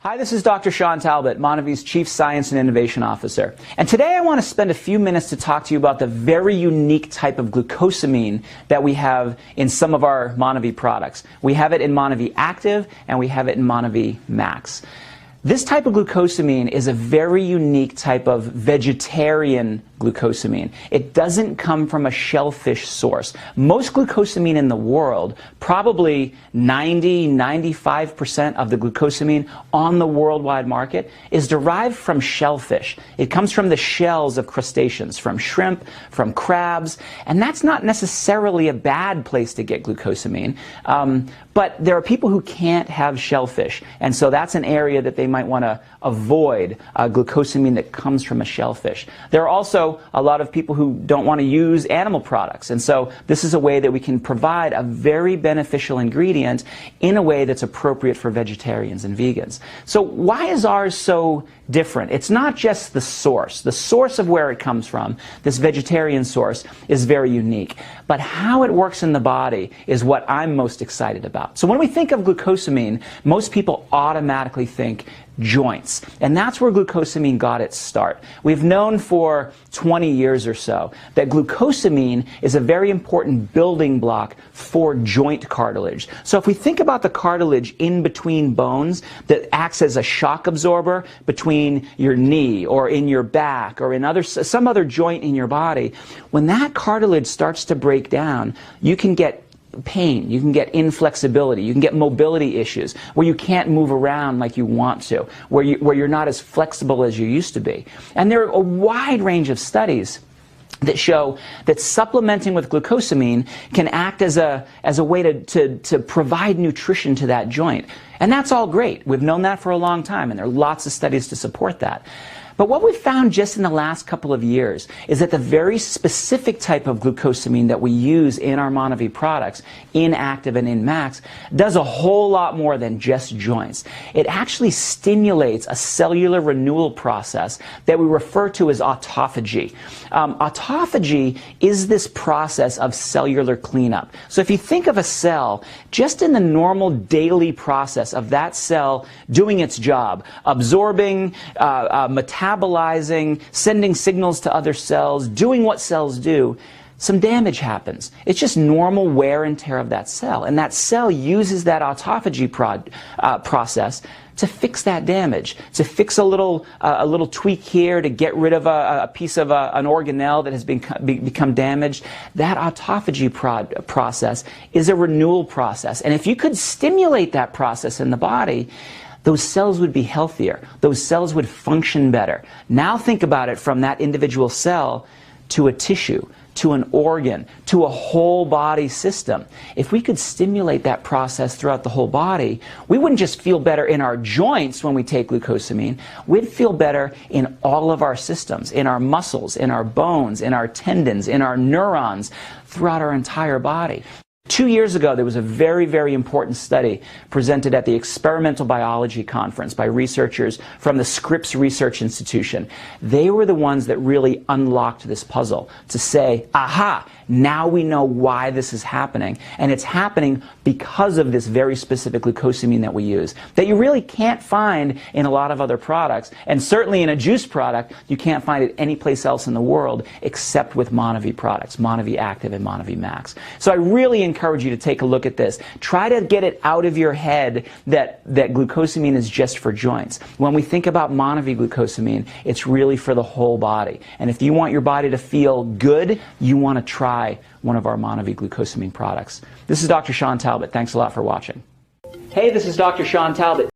Hi, this is Dr. Sean Talbot, Monavie's Chief Science and Innovation Officer. And today I want to spend a few minutes to talk to you about the very unique type of glucosamine that we have in some of our Monavie products. We have it in Monavie Active and we have it in Monavie Max. This type of glucosamine is a very unique type of vegetarian glucosamine. It doesn't come from a shellfish source. Most glucosamine in the world, probably 90–95% of the glucosamine on the worldwide market, is derived from shellfish. It comes from the shells of crustaceans, from shrimp, from crabs, and that's not necessarily a bad place to get glucosamine. But there are people who can't have shellfish, and so that's an area that they might want to avoid glucosamine that comes from a shellfish. There are also a lot of people who don't want to use animal products, and so this is a way that we can provide a very beneficial ingredient in a way that's appropriate for vegetarians and vegans. So why is ours so different? It's not just the source. The source of where it comes from, this vegetarian source, is very unique. But how it works in the body is what I'm most excited about. So when we think of glucosamine, most people automatically think joints. And that's where glucosamine got its start. We've known for 20 years or so that glucosamine is a very important building block for joint cartilage. So if we think about the cartilage in between bones that acts as a shock absorber between your knee or in your back or in some other joint in your body, when that cartilage starts to break down, you can get pain, you can get inflexibility, you can get mobility issues where you can't move around like you want to, where you're not as flexible as you used to be. And there are a wide range of studies that show that supplementing with glucosamine can act as a way to provide nutrition to that joint. And that's all great. We've known that for a long time, and there are lots of studies to support that. But what we've found just in the last couple of years is that the very specific type of glucosamine that we use in our Monavie products, in Active and in Max, does a whole lot more than just joints. It actually stimulates a cellular renewal process that we refer to as autophagy. Autophagy is this process of cellular cleanup. So if you think of a cell, just in the normal daily process of that cell doing its job, absorbing, metabolizing, sending signals to other cells, doing what cells do, some damage happens. It's just normal wear and tear of that cell. And that cell uses that autophagy process to fix that damage, to fix a little tweak here, to get rid of a piece of an organelle that has become damaged. That autophagy process is a renewal process. And if you could stimulate that process in the body, those cells would be healthier. Those cells would function better. Now think about it from that individual cell to a tissue, to an organ, to a whole body system. If we could stimulate that process throughout the whole body, we wouldn't just feel better in our joints when we take glucosamine, we'd feel better in all of our systems, in our muscles, in our bones, in our tendons, in our neurons, throughout our entire body. 2 years ago, there was a very, very important study presented at the Experimental Biology Conference by researchers from the Scripps Research Institution. They were the ones that really unlocked this puzzle to say, aha, now we know why this is happening. And it's happening because of this very specific glucosamine that we use, that you really can't find in a lot of other products. And certainly in a juice product, you can't find it anyplace else in the world except with Monavie products, Monavie Active and Monavie Max. So I really encourage you to take a look at this. Try to get it out of your head that glucosamine is just for joints. When we think about Monavie glucosamine, it's really for the whole body. And if you want your body to feel good, you want to try one of our Monavie glucosamine products. This is Dr. Sean Talbot. Thanks a lot for watching. Hey, this is Dr. Sean Talbot.